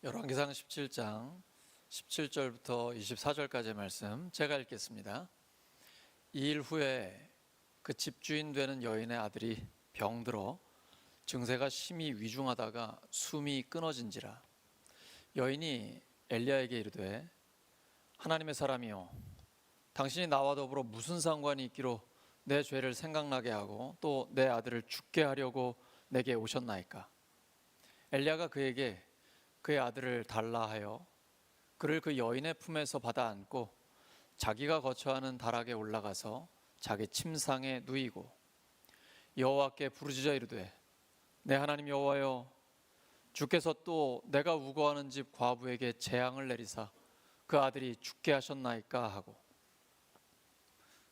열왕기상 17장 17절부터 24절까지의 말씀 제가 읽겠습니다. 이 일 후에 그 집주인 되는 여인의 아들이 병들어 증세가 심히 위중하다가 숨이 끊어진지라. 여인이 엘리야에게 이르되 하나님의 사람이여, 당신이 나와 더불어 무슨 상관이 있기로 내 죄를 생각나게 하고 또 내 아들을 죽게 하려고 내게 오셨나이까. 엘리야가 그에게 그의 아들을 달라 하여 그를 그 여인의 품에서 받아 안고 자기가 거처하는 다락에 올라가서 자기 침상에 누이고 여호와께 부르짖어 이르되 내 하나님 여호와여, 주께서 또 내가 우거하는 집 과부에게 재앙을 내리사 그 아들이 죽게 하셨나이까 하고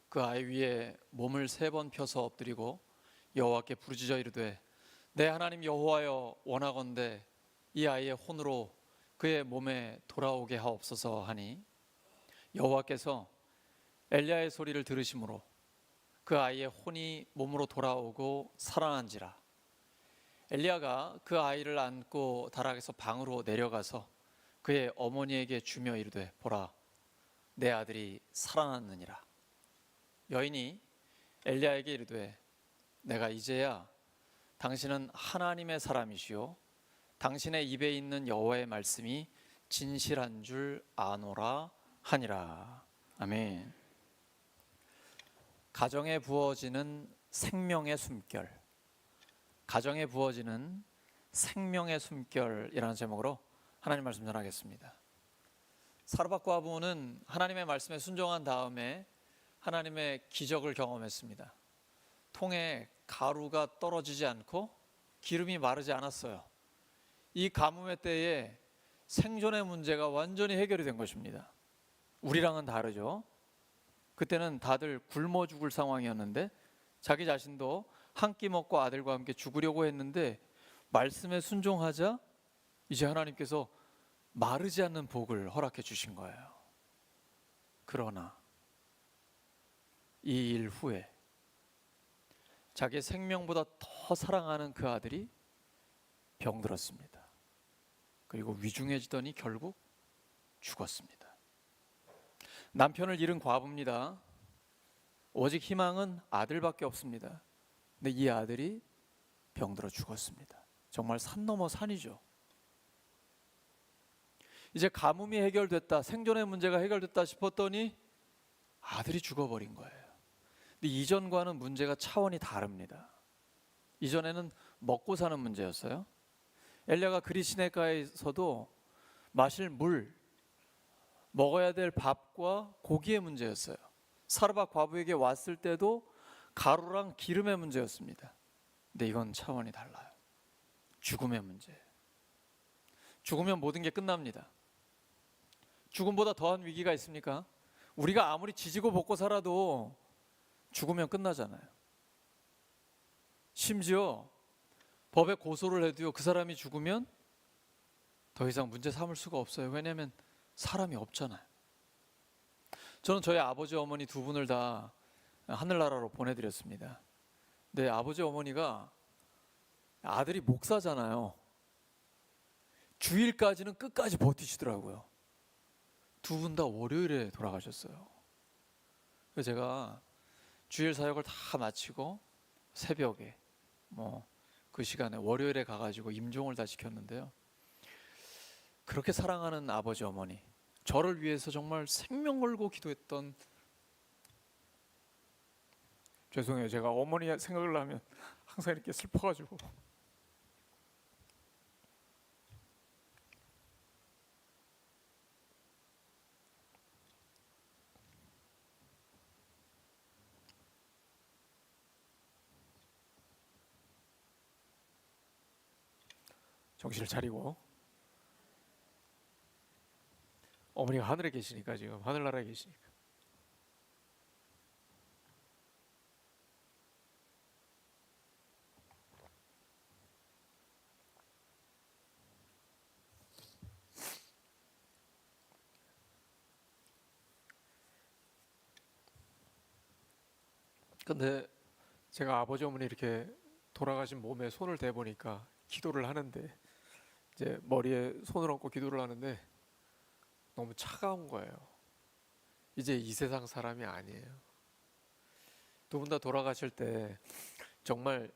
그 아이 위에 몸을 3번 펴서 엎드리고 여호와께 부르짖어 이르되 내 하나님 여호와여, 원하건대 이 아이의 혼으로 그의 몸에 돌아오게 하옵소서 하니 여호와께서 엘리야의 소리를 들으심으로 그 아이의 혼이 몸으로 돌아오고 살아난지라. 엘리야가 그 아이를 안고 다락에서 방으로 내려가서 그의 어머니에게 주며 이르되 보라, 내 아들이 살아났느니라. 여인이 엘리야에게 이르되 내가 이제야 당신은 하나님의 사람이시요 당신의 입에 있는 여호와의 말씀이 진실한 줄 아노라 하니라. 아멘. 가정에 부어지는 생명의 숨결, 가정에 부어지는 생명의 숨결이라는 제목으로 하나님 말씀 전하겠습니다. 사르밧 과부는 하나님의 말씀에 순종한 다음에 하나님의 기적을 경험했습니다. 통에 가루가 떨어지지 않고 기름이 마르지 않았어요. 이 가뭄의 때에 생존의 문제가 완전히 해결이 된 것입니다. 우리랑은 다르죠. 그때는 다들 굶어 죽을 상황이었는데 자기 자신도 한 끼 먹고 아들과 함께 죽으려고 했는데 말씀에 순종하자 이제 하나님께서 마르지 않는 복을 허락해 주신 거예요. 그러나 이 일 후에 자기의 생명보다 더 사랑하는 그 아들이 병들었습니다. 그리고 위중해지더니 결국 죽었습니다. 남편을 잃은 과부입니다. 오직 희망은 아들밖에 없습니다. 근데 이 아들이 병들어 죽었습니다. 정말 산 넘어 산이죠. 이제 가뭄이 해결됐다, 생존의 문제가 해결됐다 싶었더니 아들이 죽어버린 거예요. 근데 이전과는 문제가 차원이 다릅니다. 이전에는 먹고 사는 문제였어요. 엘리야가 그리 시내가에서도 마실 물, 먹어야 될 밥과 고기의 문제였어요. 사르밧 과부에게 왔을 때도 가루랑 기름의 문제였습니다. 근데 이건 차원이 달라요. 죽음의 문제. 죽으면 모든 게 끝납니다. 죽음보다 더한 위기가 있습니까? 우리가 아무리 지지고 볶고 살아도 죽으면 끝나잖아요. 심지어 법에 고소를 해도요, 그 사람이 죽으면 더 이상 문제 삼을 수가 없어요. 왜냐하면 사람이 없잖아요. 저는 저희 아버지 어머니 두 분을 다 하늘나라로 보내드렸습니다. 근데 아버지 어머니가 아들이 목사잖아요. 주일까지는 끝까지 버티시더라고요. 두 분 다 월요일에 돌아가셨어요. 그래서 제가 주일 사역을 다 마치고 새벽에 그 시간에 월요일에 가가지고 임종을 다 지켰는데요. 그렇게 사랑하는 아버지 어머니, 저를 위해서 정말 생명 걸고 기도했던, 죄송해요, 제가 어머니 생각을 하면 항상 이렇게 슬퍼가지고. 정신을 차리고, 어머니가 하늘에 계시니까, 지금 하늘나라에 계시니까. 근데 제가 아버지 어머니 이렇게 돌아가신 몸에 손을 대보니까 기도를 하는데 이제 머리에 손을 얹고 기도를 하는데 너무 차가운 거예요. 이제 이 세상 사람이 아니에요. 두 분 다 돌아가실 때 정말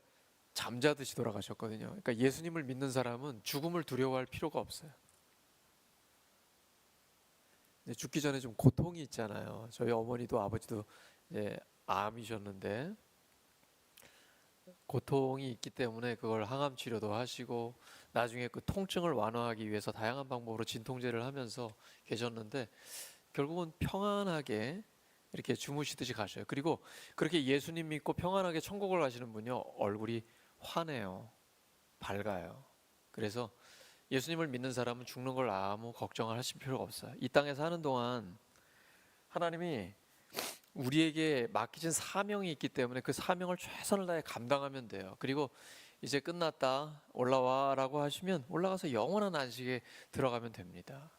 잠자듯이 돌아가셨거든요. 그러니까 예수님을 믿는 사람은 죽음을 두려워할 필요가 없어요. 죽기 전에 좀 고통이 있잖아요. 저희 어머니도 아버지도 이제 암이셨는데 고통이 있기 때문에 그걸 항암 치료도 하시고 나중에 그 통증을 완화하기 위해서 다양한 방법으로 진통제를 하면서 계셨는데 결국은 평안하게 이렇게 주무시듯이 가셔요. 그리고 그렇게 예수님 믿고 평안하게 천국을 가시는 분요, 얼굴이 환해요. 밝아요. 그래서 예수님을 믿는 사람은 죽는 걸 아무 걱정을 하실 필요가 없어요. 이 땅에 사는 동안 하나님이 우리에게 맡기신 사명이 있기 때문에 그 사명을 최선을 다해 감당하면 돼요. 그리고 이제 끝났다, 올라와 라고 하시면 올라가서 영원한 안식에 들어가면 됩니다.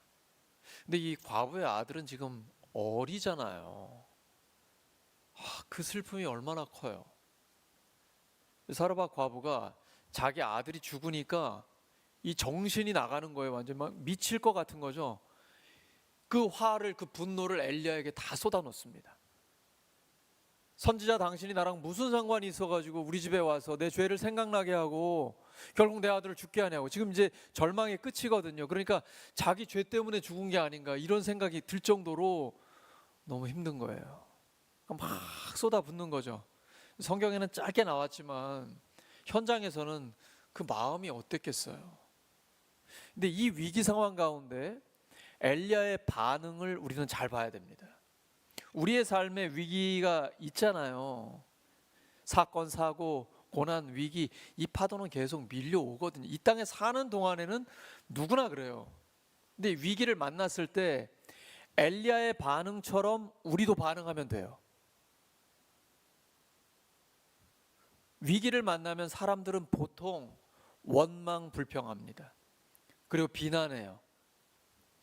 근데 이 과부의 아들은 지금 어리잖아요. 그 슬픔이 얼마나 커요. 사르밧 과부가 자기 아들이 죽으니까 이 정신이 나가는 거예요. 완전 막 미칠 것 같은 거죠. 그 화를, 그 분노를 엘리야에게 다 쏟아놓습니다. 선지자 당신이 나랑 무슨 상관이 있어가지고 우리 집에 와서 내 죄를 생각나게 하고 결국 내 아들을 죽게 하냐고. 지금 이제 절망의 끝이거든요. 그러니까 자기 죄 때문에 죽은 게 아닌가 이런 생각이 들 정도로 너무 힘든 거예요. 막 쏟아붓는 거죠. 성경에는 짧게 나왔지만 현장에서는 그 마음이 어땠겠어요. 근데 이 위기 상황 가운데 엘리야의 반응을 우리는 잘 봐야 됩니다. 우리의 삶에 위기가 있잖아요. 사건, 사고, 고난, 위기, 이 파도는 계속 밀려오거든요. 이 땅에 사는 동안에는 누구나 그래요. 근데 위기를 만났을 때 엘리야의 반응처럼 우리도 반응하면 돼요. 위기를 만나면 사람들은 보통 원망불평합니다. 그리고 비난해요.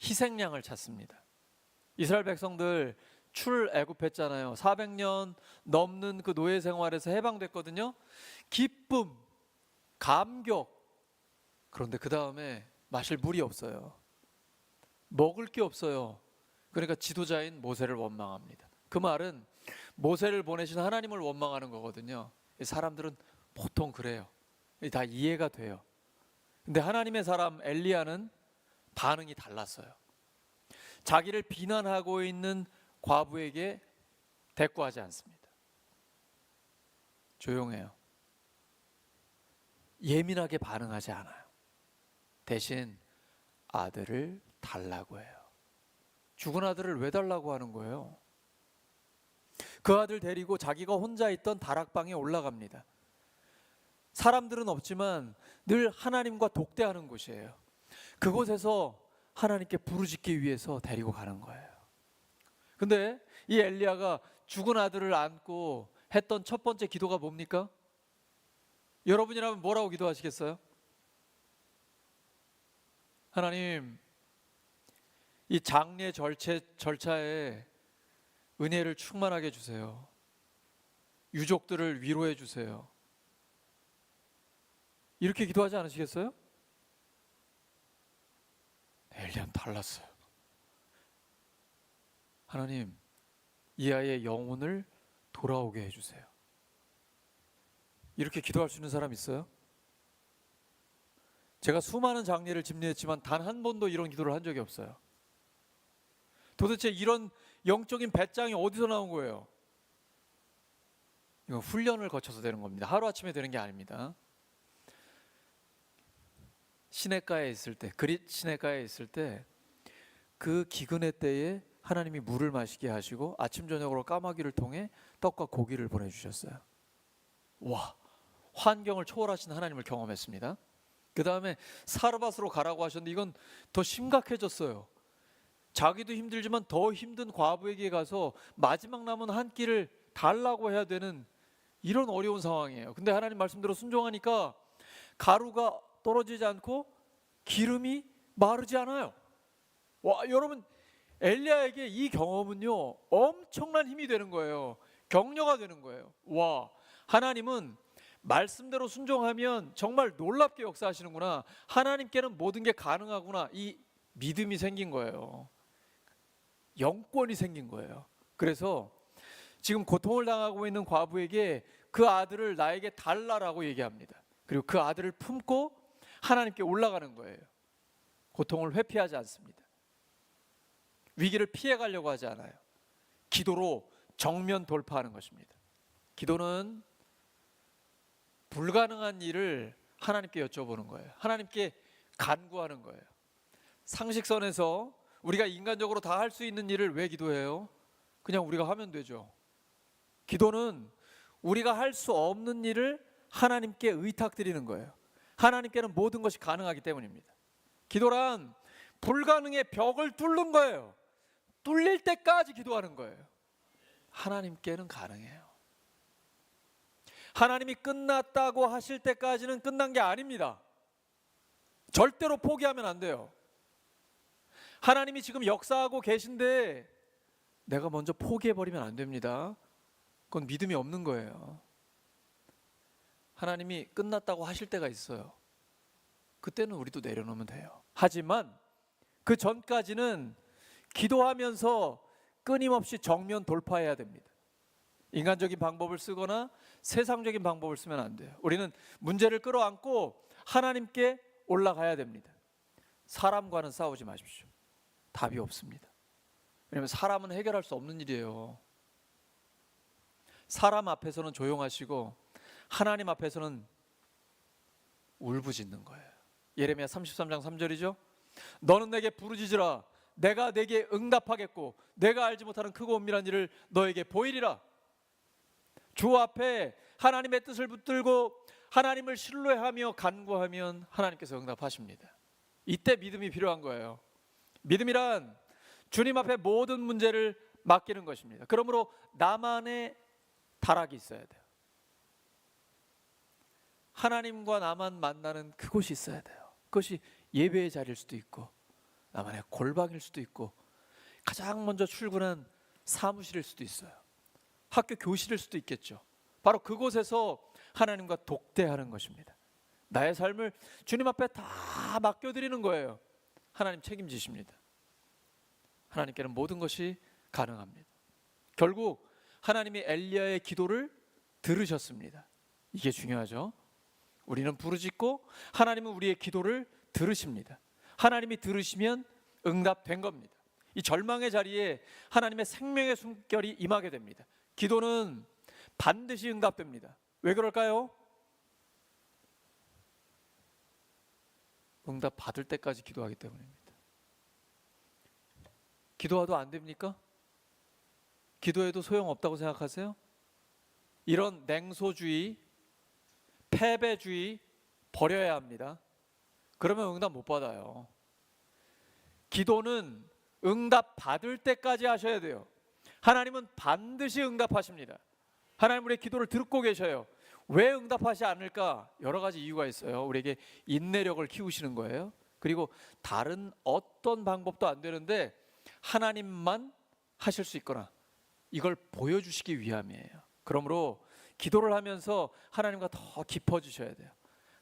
희생양을 찾습니다. 이스라엘 백성들 출애굽했잖아요. 400년 넘는 그 노예 생활에서 해방됐거든요. 기쁨, 감격. 그런데 그 다음에 마실 물이 없어요. 먹을 게 없어요. 그러니까 지도자인 모세를 원망합니다. 그 말은 모세를 보내신 하나님을 원망하는 거거든요. 사람들은 보통 그래요. 다 이해가 돼요. 근데 하나님의 사람 엘리야는 반응이 달랐어요. 자기를 비난하고 있는 과부에게 대꾸하지 않습니다. 조용해요. 예민하게 반응하지 않아요. 대신 아들을 달라고 해요. 죽은 아들을 왜 달라고 하는 거예요? 그 아들 데리고 자기가 혼자 있던 다락방에 올라갑니다. 사람들은 없지만 늘 하나님과 독대하는 곳이에요. 그곳에서 하나님께 부르짖기 위해서 데리고 가는 거예요. 근데 이 엘리야가 죽은 아들을 안고 했던 첫 번째 기도가 뭡니까? 여러분이라면 뭐라고 기도하시겠어요? 하나님, 이 장례 절차에 은혜를 충만하게 주세요. 유족들을 위로해 주세요. 이렇게 기도하지 않으시겠어요? 엘리야는 달랐어요. 하나님, 이 아이의 영혼을 돌아오게 해주세요. 이렇게 기도할 수 있는 사람 있어요? 제가 수많은 장례를 집례했지만 단 한 번도 이런 기도를 한 적이 없어요. 도대체 이런 영적인 배짱이 어디서 나온 거예요? 이건 훈련을 거쳐서 되는 겁니다. 하루아침에 되는 게 아닙니다. 시냇가에 있을 때, 그릿 시냇가에 있을 때 그 기근의 때에 하나님이 물을 마시게 하시고 아침 저녁으로 까마귀를 통해 떡과 고기를 보내주셨어요. 와, 환경을 초월하신 하나님을 경험했습니다. 그 다음에 사르밧으로 가라고 하셨는데 이건 더 심각해졌어요. 자기도 힘들지만 더 힘든 과부에게 가서 마지막 남은 한 끼를 달라고 해야 되는 이런 어려운 상황이에요. 근데 하나님 말씀대로 순종하니까 가루가 떨어지지 않고 기름이 마르지 않아요. 와, 여러분, 엘리야에게 이 경험은요 엄청난 힘이 되는 거예요. 격려가 되는 거예요. 와, 하나님은 말씀대로 순종하면 정말 놀랍게 역사하시는구나. 하나님께는 모든 게 가능하구나. 이 믿음이 생긴 거예요. 영권이 생긴 거예요. 그래서 지금 고통을 당하고 있는 과부에게 그 아들을 나에게 달라라고 얘기합니다. 그리고 그 아들을 품고 하나님께 올라가는 거예요. 고통을 회피하지 않습니다. 위기를 피해가려고 하지 않아요. 기도로 정면 돌파하는 것입니다. 기도는 불가능한 일을 하나님께 여쭤보는 거예요. 하나님께 간구하는 거예요. 상식선에서 우리가 인간적으로 다 할 수 있는 일을 왜 기도해요? 그냥 우리가 하면 되죠. 기도는 우리가 할 수 없는 일을 하나님께 의탁드리는 거예요. 하나님께는 모든 것이 가능하기 때문입니다. 기도란 불가능의 벽을 뚫는 거예요. 뚫릴 때까지 기도하는 거예요. 하나님께는 가능해요. 하나님이 끝났다고 하실 때까지는 끝난 게 아닙니다. 절대로 포기하면 안 돼요. 하나님이 지금 역사하고 계신데 내가 먼저 포기해버리면 안 됩니다. 그건 믿음이 없는 거예요. 하나님이 끝났다고 하실 때가 있어요. 그때는 우리도 내려놓으면 돼요. 하지만 그 전까지는 기도하면서 끊임없이 정면 돌파해야 됩니다. 인간적인 방법을 쓰거나 세상적인 방법을 쓰면 안 돼요. 우리는 문제를 끌어안고 하나님께 올라가야 됩니다. 사람과는 싸우지 마십시오. 답이 없습니다. 왜냐하면 사람은 해결할 수 없는 일이에요. 사람 앞에서는 조용하시고 하나님 앞에서는 울부짖는 거예요. 예레미야 33장 3절이죠. 너는 내게 부르짖으라. 내가 내게 응답하겠고 내가 알지 못하는 크고 은밀한 일을 너에게 보이리라. 주 앞에 하나님의 뜻을 붙들고 하나님을 신뢰하며 간구하면 하나님께서 응답하십니다. 이때 믿음이 필요한 거예요. 믿음이란 주님 앞에 모든 문제를 맡기는 것입니다. 그러므로 나만의 다락이 있어야 돼요. 하나님과 나만 만나는 그곳이 있어야 돼요. 그것이 예배의 자리일 수도 있고 나만의 골방일 수도 있고 가장 먼저 출근한 사무실일 수도 있어요. 학교 교실일 수도 있겠죠. 바로 그곳에서 하나님과 독대하는 것입니다. 나의 삶을 주님 앞에 다 맡겨드리는 거예요. 하나님 책임지십니다. 하나님께는 모든 것이 가능합니다. 결국 하나님이 엘리야의 기도를 들으셨습니다. 이게 중요하죠. 우리는 부르짖고 하나님은 우리의 기도를 들으십니다. 하나님이 들으시면 응답된 겁니다. 이 절망의 자리에 하나님의 생명의 숨결이 임하게 됩니다. 기도는 반드시 응답됩니다. 왜 그럴까요? 응답 받을 때까지 기도하기 때문입니다. 기도해도 안 됩니까? 기도해도 소용없다고 생각하세요? 이런 냉소주의, 패배주의 버려야 합니다. 그러면 응답 못 받아요. 기도는 응답 받을 때까지 하셔야 돼요. 하나님은 반드시 응답하십니다. 하나님 우리의 기도를 듣고 계셔요. 왜 응답하지 않을까? 여러 가지 이유가 있어요. 우리에게 인내력을 키우시는 거예요. 그리고 다른 어떤 방법도 안 되는데 하나님만 하실 수 있거나 이걸 보여주시기 위함이에요. 그러므로 기도를 하면서 하나님과 더 깊어지셔야 돼요.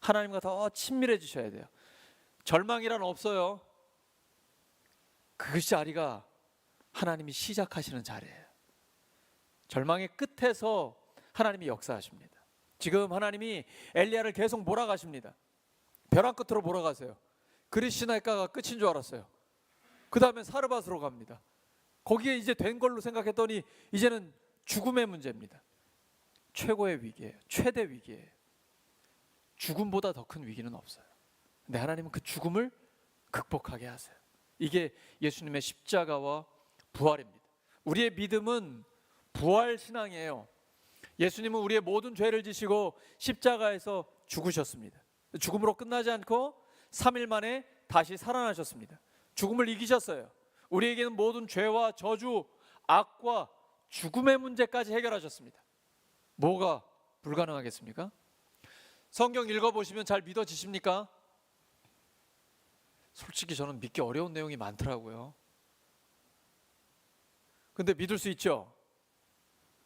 하나님과 더 친밀해지셔야 돼요. 절망이란 없어요. 그 자리가 하나님이 시작하시는 자리예요. 절망의 끝에서 하나님이 역사하십니다. 지금 하나님이 엘리야를 계속 몰아가십니다. 벼랑 끝으로 몰아가세요. 그리시나이가가 끝인 줄 알았어요. 그 다음에 사르밧으로 갑니다. 거기에 이제 된 걸로 생각했더니 이제는 죽음의 문제입니다. 최고의 위기예요. 최대 위기예요. 죽음보다 더 큰 위기는 없어요. 근데 하나님은 그 죽음을 극복하게 하세요. 이게 예수님의 십자가와 부활입니다. 우리의 믿음은 부활 신앙이에요. 예수님은 우리의 모든 죄를 지시고 십자가에서 죽으셨습니다. 죽음으로 끝나지 않고 3일 만에 다시 살아나셨습니다. 죽음을 이기셨어요. 우리에게는 모든 죄와 저주, 악과 죽음의 문제까지 해결하셨습니다. 뭐가 불가능하겠습니까? 성경 읽어보시면 잘 믿어지십니까? 솔직히 저는 믿기 어려운 내용이 많더라고요. 근데 믿을 수 있죠?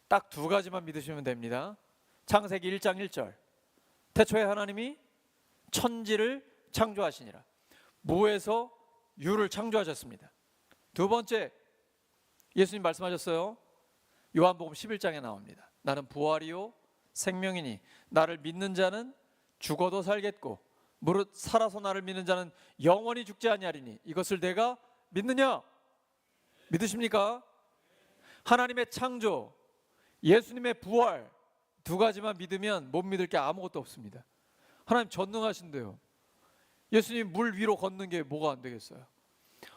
딱 두 가지만 믿으시면 됩니다. 창세기 1장 1절 태초에 하나님이 천지를 창조하시니라. 무에서 유를 창조하셨습니다. 두 번째, 예수님 말씀하셨어요. 요한복음 11장에 나옵니다. 나는 부활이요 생명이니 나를 믿는 자는 죽어도 살겠고 무릇 살아서 나를 믿는 자는 영원히 죽지 아니하리니 이것을 내가 믿느냐? 믿으십니까? 하나님의 창조, 예수님의 부활 두 가지만 믿으면 못 믿을 게 아무것도 없습니다. 하나님 전능하신데요. 예수님 물 위로 걷는 게 뭐가 안 되겠어요?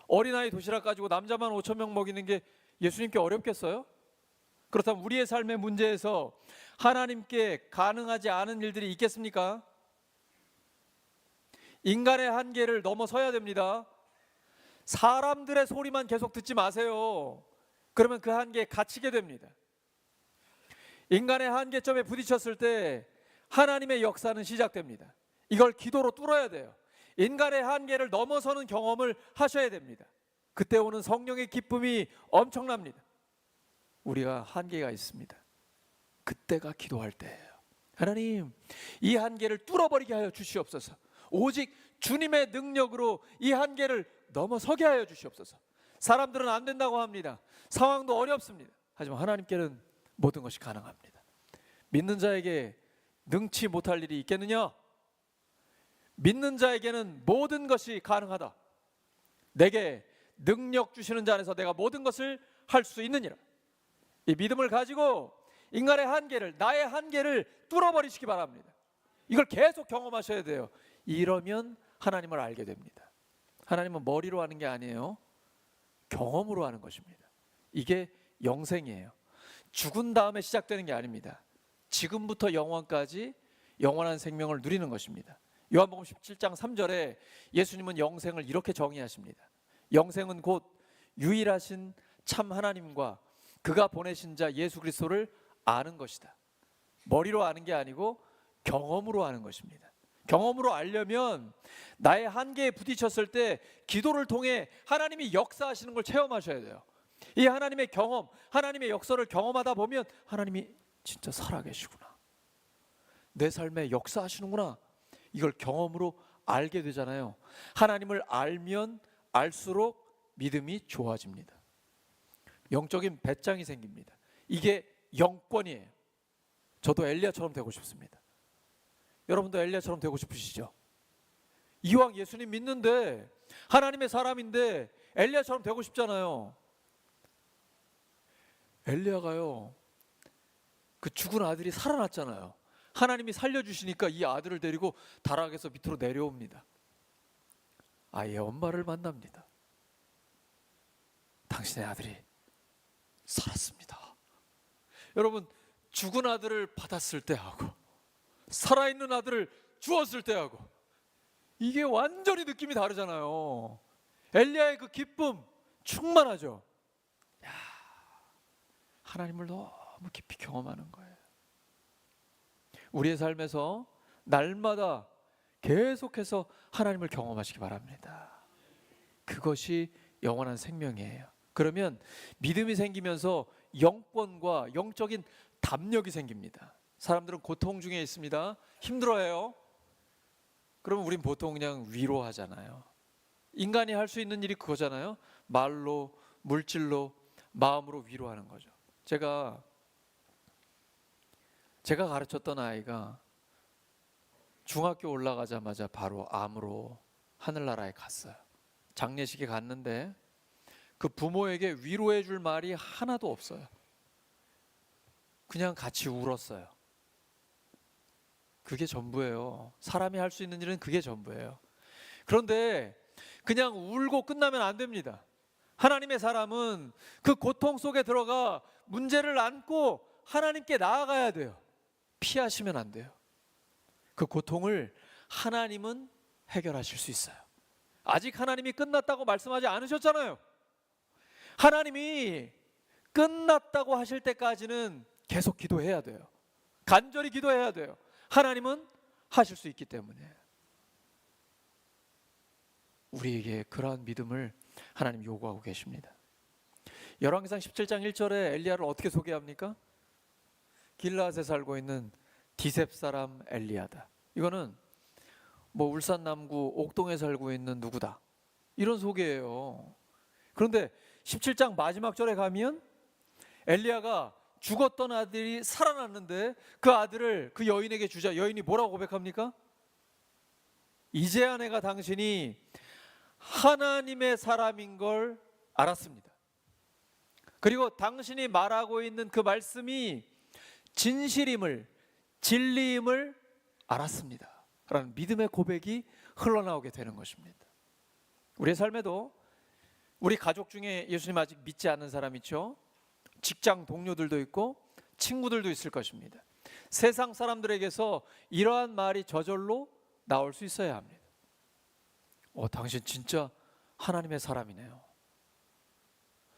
어린아이 도시락 가지고 남자만 5천 명 먹이는 게 예수님께 어렵겠어요? 그렇다면 우리의 삶의 문제에서 하나님께 가능하지 않은 일들이 있겠습니까? 인간의 한계를 넘어서야 됩니다. 사람들의 소리만 계속 듣지 마세요. 그러면 그 한계에 갇히게 됩니다. 인간의 한계점에 부딪혔을 때 하나님의 역사는 시작됩니다. 이걸 기도로 뚫어야 돼요. 인간의 한계를 넘어서는 경험을 하셔야 됩니다. 그때 오는 성령의 기쁨이 엄청납니다. 우리가 한계가 있습니다. 그때가 기도할 때예요. 하나님, 이 한계를 뚫어버리게 하여 주시옵소서. 오직 주님의 능력으로 이 한계를 넘어서게 하여 주시옵소서. 사람들은 안 된다고 합니다. 상황도 어렵습니다. 하지만 하나님께는 모든 것이 가능합니다. 믿는 자에게 능치 못할 일이 있겠느냐? 믿는 자에게는 모든 것이 가능하다. 내게 능력 주시는 자 안에서 내가 모든 것을 할 수 있느니라. 이 믿음을 가지고 인간의 한계를, 나의 한계를 뚫어버리시기 바랍니다. 이걸 계속 경험하셔야 돼요. 이러면 하나님을 알게 됩니다. 하나님은 머리로 하는 게 아니에요. 경험으로 하는 것입니다. 이게 영생이에요. 죽은 다음에 시작되는 게 아닙니다. 지금부터 영원까지 영원한 생명을 누리는 것입니다. 요한복음 17장 3절에 예수님은 영생을 이렇게 정의하십니다. 영생은 곧 유일하신 참 하나님과 그가 보내신 자 예수 그리스도를 아는 것이다. 머리로 아는 게 아니고 경험으로 아는 것입니다. 경험으로 알려면 나의 한계에 부딪혔을 때 기도를 통해 하나님이 역사하시는 걸 체험하셔야 돼요. 이 하나님의 경험, 하나님의 역사를 경험하다 보면 하나님이 진짜 살아계시구나, 내 삶에 역사하시는구나, 이걸 경험으로 알게 되잖아요. 하나님을 알면 알수록 믿음이 좋아집니다. 영적인 배짱이 생깁니다. 이게 영권이에요. 저도 엘리야처럼 되고 싶습니다. 여러분도 엘리야처럼 되고 싶으시죠? 이왕 예수님 믿는데, 하나님의 사람인데 엘리야처럼 되고 싶잖아요. 엘리야가요, 그 죽은 아들이 살아났잖아요. 하나님이 살려주시니까 이 아들을 데리고 다락에서 밑으로 내려옵니다. 아이의 엄마를 만납니다. 당신의 아들이 살았습니다. 여러분, 죽은 아들을 받았을 때하고 살아있는 아들을 주었을 때하고 이게 완전히 느낌이 다르잖아요. 엘리야의 그 기쁨 충만하죠. 야, 하나님을 너무 깊이 경험하는 거예요. 우리의 삶에서 날마다 계속해서 하나님을 경험하시기 바랍니다. 그것이 영원한 생명이에요. 그러면 믿음이 생기면서 영권과 영적인 담력이 생깁니다. 사람들은 고통 중에 있습니다. 힘들어해요. 그러면 우린 보통 그냥 위로하잖아요. 인간이 할 수 있는 일이 그거잖아요. 말로, 물질로, 마음으로 위로하는 거죠. 제가 가르쳤던 아이가 중학교 올라가자마자 바로 암으로 하늘나라에 갔어요. 장례식에 갔는데 그 부모에게 위로해 줄 말이 하나도 없어요. 그냥 같이 울었어요. 그게 전부예요. 사람이 할 수 있는 일은 그게 전부예요. 그런데 그냥 울고 끝나면 안 됩니다. 하나님의 사람은 그 고통 속에 들어가 문제를 안고 하나님께 나아가야 돼요. 피하시면 안 돼요. 그 고통을 하나님은 해결하실 수 있어요. 아직 하나님이 끝났다고 말씀하지 않으셨잖아요. 하나님이 끝났다고 하실 때까지는 계속 기도해야 돼요. 간절히 기도해야 돼요. 하나님은 하실 수 있기 때문에. 우리에게 그러한 믿음을 하나님 요구하고 계십니다. 열왕기상 17장 1절에 엘리야를 어떻게 소개합니까? 길라앗에 살고 있는 디셉 사람 엘리야다. 이거는 뭐 울산 남구 옥동에 살고 있는 누구다, 이런 소개예요. 그런데 17장 마지막 절에 가면 엘리야가 죽었던 아들이 살아났는데 그 아들을 그 여인에게 주자 여인이 뭐라고 고백합니까? 이제야 내가 당신이 하나님의 사람인 걸 알았습니다. 그리고 당신이 말하고 있는 그 말씀이 진실임을, 진리임을 알았습니다 라는 믿음의 고백이 흘러나오게 되는 것입니다. 우리의 삶에도 우리 가족 중에 예수님 아직 믿지 않는 사람 있죠? 직장 동료들도 있고 친구들도 있을 것입니다. 세상 사람들에게서 이러한 말이 저절로 나올 수 있어야 합니다. 당신 진짜 하나님의 사람이네요.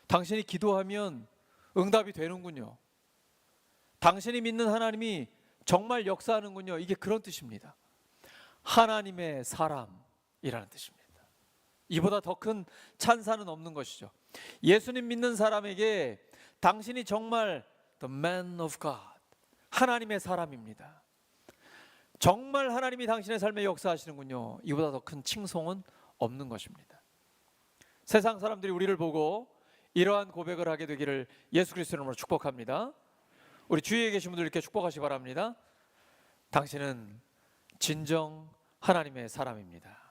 당신이 기도하면 응답이 되는군요. 당신이 믿는 하나님이 정말 역사하는군요. 이게 그런 뜻입니다. 하나님의 사람이라는 뜻입니다. 이보다 더 큰 찬사는 없는 것이죠. 예수님 믿는 사람에게 당신이 정말 the man of God, 하나님의 사람입니다. 정말 하나님이 당신의 삶에 역사하시는군요. 이보다 더 큰 칭송은 없는 것입니다. 세상 사람들이 우리를 보고 이러한 고백을 하게 되기를 예수 그리스도의 이름으로 축복합니다. 우리 주위에 계신 분들 이렇게 축복하시기 바랍니다. 당신은 진정 하나님의 사람입니다.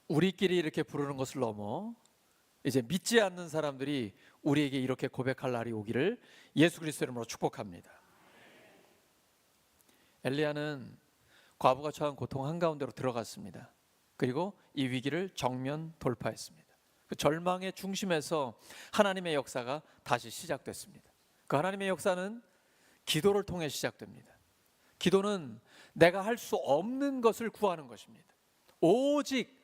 우리끼리 이렇게 부르는 것을 넘어 이제 믿지 않는 사람들이 우리에게 이렇게 고백할 날이 오기를 예수 그리스도의 이름으로 축복합니다. 엘리야는 과부가 처한 고통 한가운데로 들어갔습니다. 그리고 이 위기를 정면 돌파했습니다. 그 절망의 중심에서 하나님의 역사가 다시 시작됐습니다. 그 하나님의 역사는 기도를 통해 시작됩니다. 기도는 내가 할 수 없는 것을 구하는 것입니다. 오직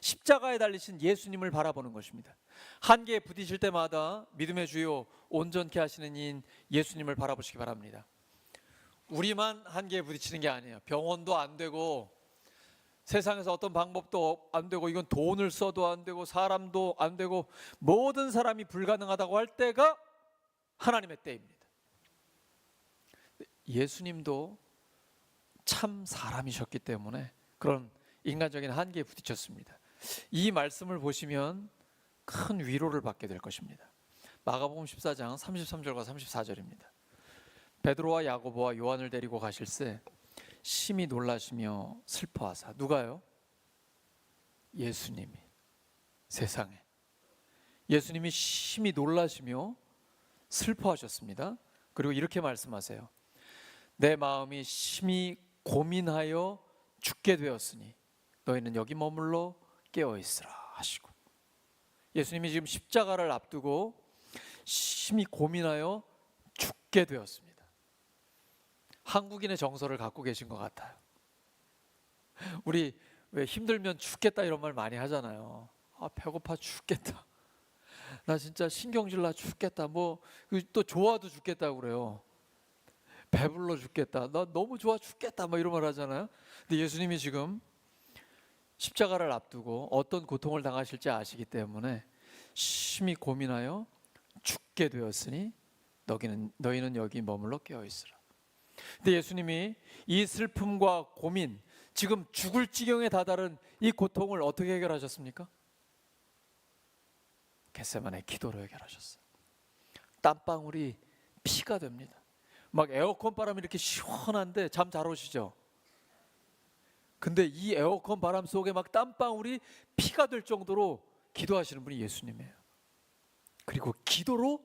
십자가에 달리신 예수님을 바라보는 것입니다. 한계에 부딪힐 때마다 믿음의 주요 온전케 하시는 이인 예수님을 바라보시기 바랍니다. 우리만 한계에 부딪히는 게 아니에요. 병원도 안 되고 세상에서 어떤 방법도 안 되고 이건 돈을 써도 안 되고 사람도 안 되고 모든 사람이 불가능하다고 할 때가 하나님의 때입니다. 예수님도 참 사람이셨기 때문에 그런 인간적인 한계에 부딪혔습니다. 이 말씀을 보시면 큰 위로를 받게 될 것입니다. 마가복음 14장 33절과 34절입니다. 베드로와 야고보와 요한을 데리고 가실새 심히 놀라시며 슬퍼하사. 누가요? 예수님이. 세상에 예수님이 심히 놀라시며 슬퍼하셨습니다. 그리고 이렇게 말씀하세요. 내 마음이 심히 고민하여 죽게 되었으니 너희는 여기 머물러 깨어있으라 하시고, 예수님이 지금 십자가를 앞두고 심히 고민하여 죽게 되었습니다. 한국인의 정서를 갖고 계신 것 같아요. 우리 왜 힘들면 죽겠다 이런 말 많이 하잖아요. 배고파 죽겠다, 나 진짜 신경질 나 죽겠다, 뭐 또 좋아도 죽겠다고 그래요. 배불러 죽겠다, 나 너무 좋아 죽겠다, 뭐 이런 말 하잖아요. 근데 예수님이 지금 십자가를 앞두고 어떤 고통을 당하실지 아시기 때문에 심히 고민하여 죽게 되었으니 너희는 여기 머물러 깨어있으라. 근데 예수님이 이 슬픔과 고민, 지금 죽을 지경에 다다른 이 고통을 어떻게 해결하셨습니까? 겟세마네 기도로 해결하셨어요. 땀방울이 피가 됩니다. 막 에어컨 바람이 이렇게 시원한데 잠 잘 오시죠? 근데 이 에어컨 바람 속에 막 땀방울이 피가 될 정도로 기도하시는 분이 예수님이에요. 그리고 기도로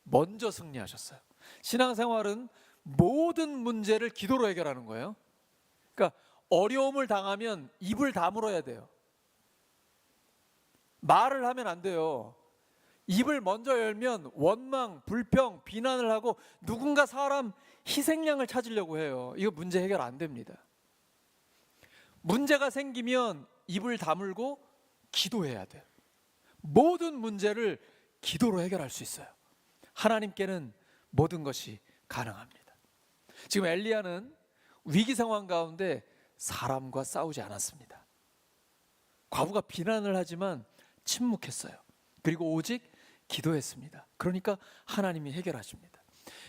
먼저 승리하셨어요. 신앙생활은 모든 문제를 기도로 해결하는 거예요. 그러니까 어려움을 당하면 입을 다물어야 돼요. 말을 하면 안 돼요. 입을 먼저 열면 원망, 불평, 비난을 하고 누군가 사람 희생양을 찾으려고 해요. 이거 문제 해결 안 됩니다. 문제가 생기면 입을 다물고 기도해야 돼요. 모든 문제를 기도로 해결할 수 있어요. 하나님께는 모든 것이 가능합니다. 지금 엘리야는 위기 상황 가운데 사람과 싸우지 않았습니다. 과부가 비난을 하지만 침묵했어요. 그리고 오직 기도했습니다. 그러니까 하나님이 해결하십니다.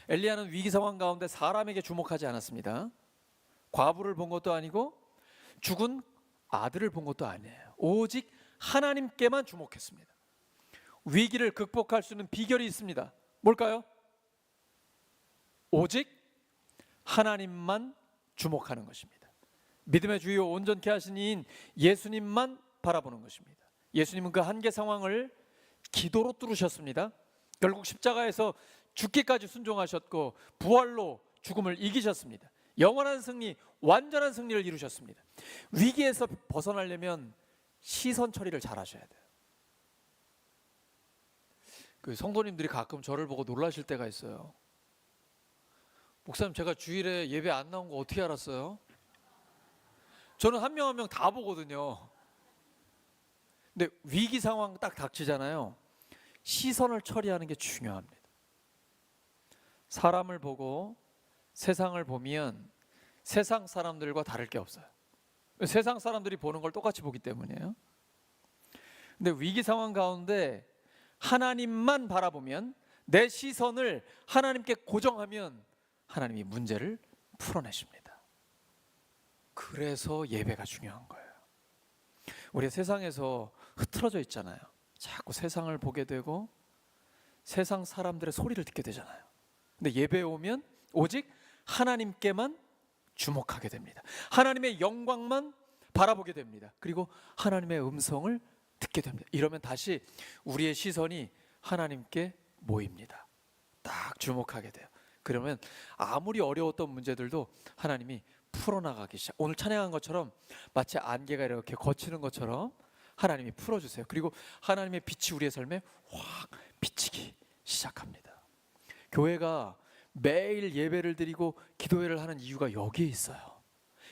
엘리야는 위기 상황 가운데 사람에게 주목하지 않았습니다. 과부를 본 것도 아니고 죽은 아들을 본 것도 아니에요. 오직 하나님께만 주목했습니다. 위기를 극복할 수 있는 비결이 있습니다. 뭘까요? 오직 하나님만 주목하는 것입니다. 믿음의 주요 온전케 하신 이인 예수님만 바라보는 것입니다. 예수님은 그 한계 상황을 기도로 뚫으셨습니다. 결국 십자가에서 죽기까지 순종하셨고 부활로 죽음을 이기셨습니다. 영원한 승리, 완전한 승리를 이루셨습니다. 위기에서 벗어나려면 시선 처리를 잘 하셔야 돼요. 그 성도님들이 가끔 저를 보고 놀라실 때가 있어요. 목사님, 제가 주일에 예배 안 나온 거 어떻게 알았어요? 저는 한 명 한 명 다 보거든요. 근데 위기 상황 딱 닥치잖아요. 시선을 처리하는 게 중요합니다. 사람을 보고 세상을 보면 세상 사람들과 다를 게 없어요. 세상 사람들이 보는 걸 똑같이 보기 때문이에요. 근데 위기 상황 가운데 하나님만 바라보면, 내 시선을 하나님께 고정하면 하나님이 문제를 풀어내십니다. 그래서 예배가 중요한 거예요. 우리 세상에서 흐트러져 있잖아요. 자꾸 세상을 보게 되고 세상 사람들의 소리를 듣게 되잖아요. 근데 예배에 오면 오직 하나님께만 주목하게 됩니다. 하나님의 영광만 바라보게 됩니다. 그리고 하나님의 음성을 듣게 됩니다. 이러면 다시 우리의 시선이 하나님께 모입니다. 딱 주목하게 돼요. 그러면 아무리 어려웠던 문제들도 하나님이 풀어나가기 시작. 오늘 찬양한 것처럼 마치 안개가 이렇게 거치는 것처럼 하나님이 풀어주세요. 그리고 하나님의 빛이 우리의 삶에 확 비치기 시작합니다. 교회가 매일 예배를 드리고 기도회를 하는 이유가 여기에 있어요.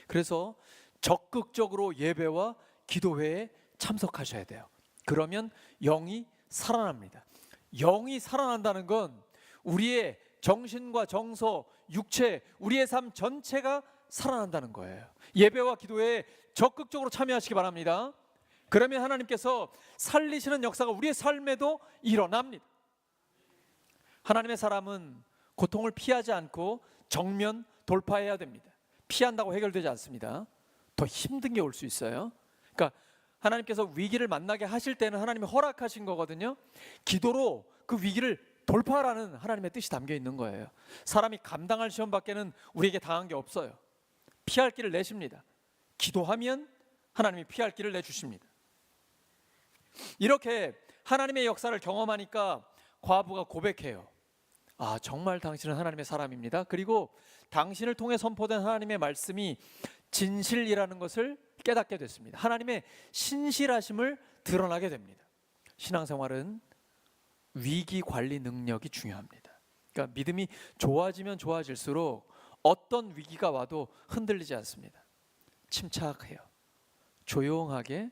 그래서 적극적으로 예배와 기도회에 참석하셔야 돼요. 그러면 영이 살아납니다. 영이 살아난다는 건 우리의 정신과 정서, 육체, 우리의 삶 전체가 살아난다는 거예요. 예배와 기도에 적극적으로 참여하시기 바랍니다. 그러면 하나님께서 살리시는 역사가 우리의 삶에도 일어납니다. 하나님의 사람은 고통을 피하지 않고 정면 돌파해야 됩니다. 피한다고 해결되지 않습니다. 더 힘든 게 올 수 있어요. 그러니까 하나님께서 위기를 만나게 하실 때는 하나님이 허락하신 거거든요. 기도로 그 위기를 돌파하라는 하나님의 뜻이 담겨 있는 거예요. 사람이 감당할 시험 밖에는 우리에게 당한 게 없어요. 피할 길을 내십니다. 기도하면 하나님이 피할 길을 내주십니다. 이렇게 하나님의 역사를 경험하니까 과부가 고백해요. 아, 정말 당신은 하나님의 사람입니다. 그리고 당신을 통해 선포된 하나님의 말씀이 진실이라는 것을 깨닫게 됐습니다. 하나님의 신실하심을 드러나게 됩니다. 신앙생활은 위기 관리 능력이 중요합니다. 그러니까 믿음이 좋아지면 좋아질수록 어떤 위기가 와도 흔들리지 않습니다. 침착해요. 조용하게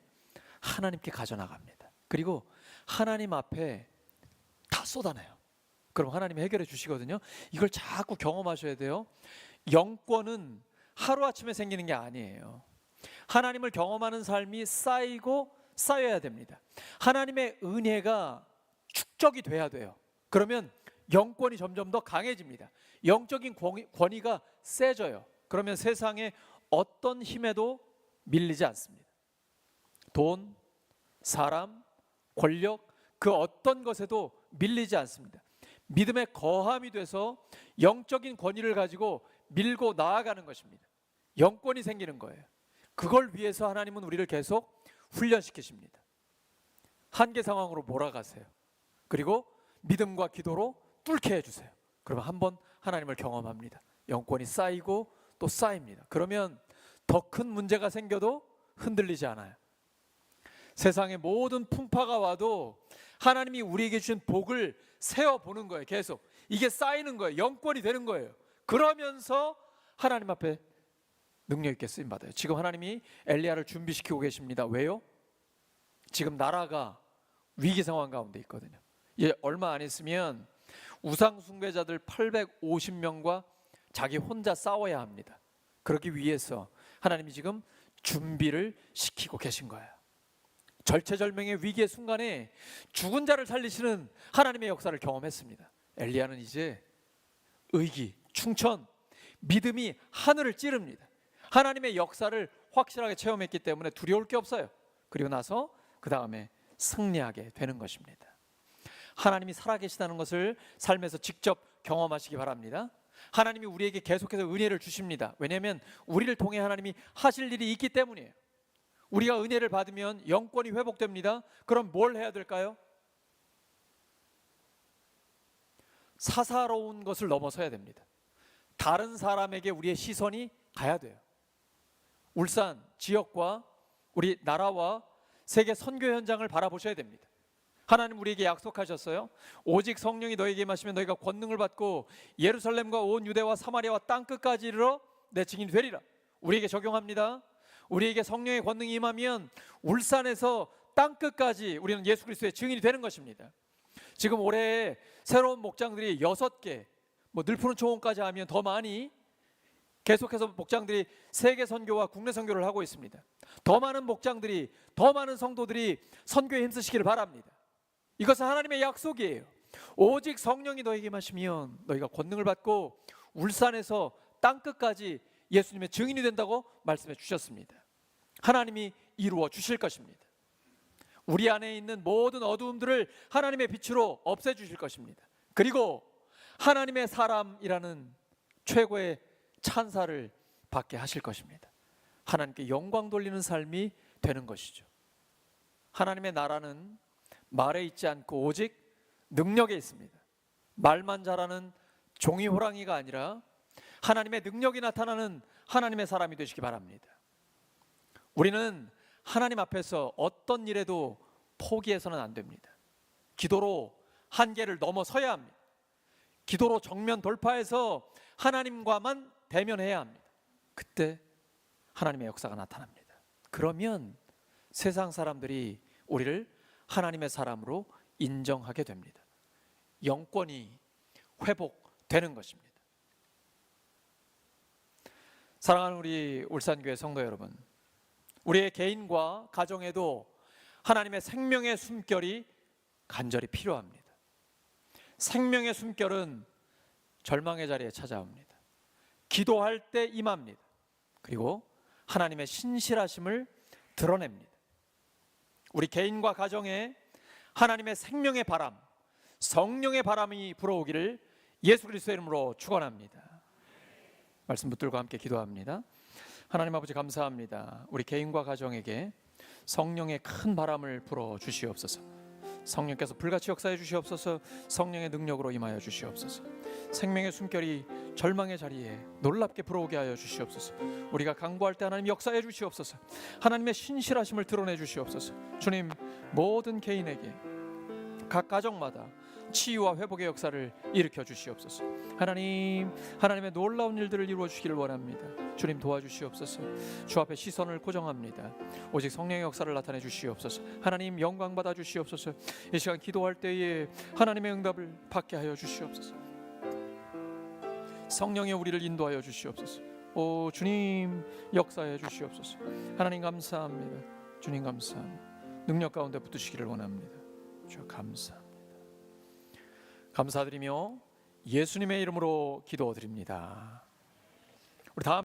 하나님께 가져나갑니다. 그리고 하나님 앞에 다 쏟아내요. 그럼 하나님이 해결해 주시거든요. 이걸 자꾸 경험하셔야 돼요. 영권은 하루아침에 생기는 게 아니에요. 하나님을 경험하는 삶이 쌓이고 쌓여야 됩니다. 하나님의 은혜가 축적이 돼야 돼요. 그러면 영권이 점점 더 강해집니다. 영적인 권위가 세져요. 그러면 세상의 어떤 힘에도 밀리지 않습니다. 돈, 사람, 권력, 그 어떤 것에도 밀리지 않습니다. 믿음의 거함이 돼서 영적인 권위를 가지고 밀고 나아가는 것입니다. 영권이 생기는 거예요. 그걸 위해서 하나님은 우리를 계속 훈련시키십니다. 한계 상황으로 몰아가세요. 그리고 믿음과 기도로 뚫게 해주세요. 그러면 한번 하나님을 경험합니다. 영권이 쌓이고 또 쌓입니다. 그러면 더 큰 문제가 생겨도 흔들리지 않아요. 세상의 모든 풍파가 와도 하나님이 우리에게 주신 복을 세어보는 거예요. 계속 이게 쌓이는 거예요. 영권이 되는 거예요. 그러면서 하나님 앞에 능력 있게 쓰임 받아요. 지금 하나님이 엘리야를 준비시키고 계십니다. 왜요? 지금 나라가 위기 상황 가운데 있거든요. 이제 얼마 안 있으면 우상 숭배자들 850명과 자기 혼자 싸워야 합니다. 그러기 위해서 하나님이 지금 준비를 시키고 계신 거예요. 절체절명의 위기의 순간에 죽은 자를 살리시는 하나님의 역사를 경험했습니다. 엘리야는 이제 의기, 충천, 믿음이 하늘을 찌릅니다. 하나님의 역사를 확실하게 체험했기 때문에 두려울 게 없어요. 그리고 나서 그 다음에 승리하게 되는 것입니다. 하나님이 살아계시다는 것을 삶에서 직접 경험하시기 바랍니다. 하나님이 우리에게 계속해서 은혜를 주십니다. 왜냐하면 우리를 통해 하나님이 하실 일이 있기 때문이에요. 우리가 은혜를 받으면 영권이 회복됩니다. 그럼 뭘 해야 될까요? 사사로운 것을 넘어서야 됩니다. 다른 사람에게 우리의 시선이 가야 돼요. 울산 지역과 우리 나라와 세계 선교 현장을 바라보셔야 됩니다. 하나님 우리에게 약속하셨어요. 오직 성령이 너에게 임하시면 너희가 권능을 받고 예루살렘과 온 유대와 사마리아와 땅끝까지 이르러 내 증인이 되리라. 우리에게 적용합니다. 우리에게 성령의 권능이 임하면 울산에서 땅끝까지 우리는 예수 그리스도의 증인이 되는 것입니다. 지금 올해 새로운 목장들이 6개, 늘푸른 초원까지 하면 더 많이 계속해서 목장들이 세계 선교와 국내 선교를 하고 있습니다. 더 많은 목장들이, 더 많은 성도들이 선교에 힘쓰시기를 바랍니다. 이것은 하나님의 약속이에요. 오직 성령이 너에게 임하시면 너희가 권능을 받고 울산에서 땅끝까지 예수님의 증인이 된다고 말씀해 주셨습니다. 하나님이 이루어 주실 것입니다. 우리 안에 있는 모든 어두움들을 하나님의 빛으로 없애 주실 것입니다. 그리고 하나님의 사람이라는 최고의 찬사를 받게 하실 것입니다. 하나님께 영광 돌리는 삶이 되는 것이죠. 하나님의 나라는 말에 있지 않고 오직 능력에 있습니다. 말만 잘하는 종이 호랑이가 아니라 하나님의 능력이 나타나는 하나님의 사람이 되시기 바랍니다. 우리는 하나님 앞에서 어떤 일에도 포기해서는 안 됩니다. 기도로 한계를 넘어서야 합니다. 기도로 정면 돌파해서 하나님과만 대면해야 합니다. 그때 하나님의 역사가 나타납니다. 그러면 세상 사람들이 우리를 하나님의 사람으로 인정하게 됩니다. 영권이 회복되는 것입니다. 사랑하는 우리 울산교회 성도 여러분, 우리의 개인과 가정에도 하나님의 생명의 숨결이 간절히 필요합니다. 생명의 숨결은 절망의 자리에 찾아옵니다. 기도할 때 임합니다. 그리고 하나님의 신실하심을 드러냅니다. 우리 개인과 가정에 하나님의 생명의 바람, 성령의 바람이 불어오기를 예수 그리스도의 이름으로 축원합니다. 말씀 붙들고 함께 기도합니다. 하나님 아버지 감사합니다. 우리 개인과 가정에게 성령의 큰 바람을 불어 주시옵소서. 성령께서 불같이 역사해 주시옵소서. 성령의 능력으로 임하여 주시옵소서. 생명의 숨결이 절망의 자리에 놀랍게 불어오게 하여 주시옵소서. 우리가 강구할 때 하나님 역사해 주시옵소서. 하나님의 신실하심을 드러내 주시옵소서. 주님, 모든 개인에게 각 가정마다 치유와 회복의 역사를 일으켜 주시옵소서. 하나님, 하나님의 놀라운 일들을 이루어 주시기를 원합니다. 주님 도와주시옵소서. 주 앞에 시선을 고정합니다. 오직 성령의 역사를 나타내 주시옵소서. 하나님 영광 받아 주시옵소서. 이 시간 기도할 때에 하나님의 응답을 받게 하여 주시옵소서. 성령의 우리를 인도하여 주시옵소서. 오 주님 역사해 주시옵소서. 하나님 감사합니다. 주님 감사합니다. 능력 가운데 붙으시기를 원합니다. 주 감사합니다. 감사드리며 예수님의 이름으로 기도드립니다. 우리 다음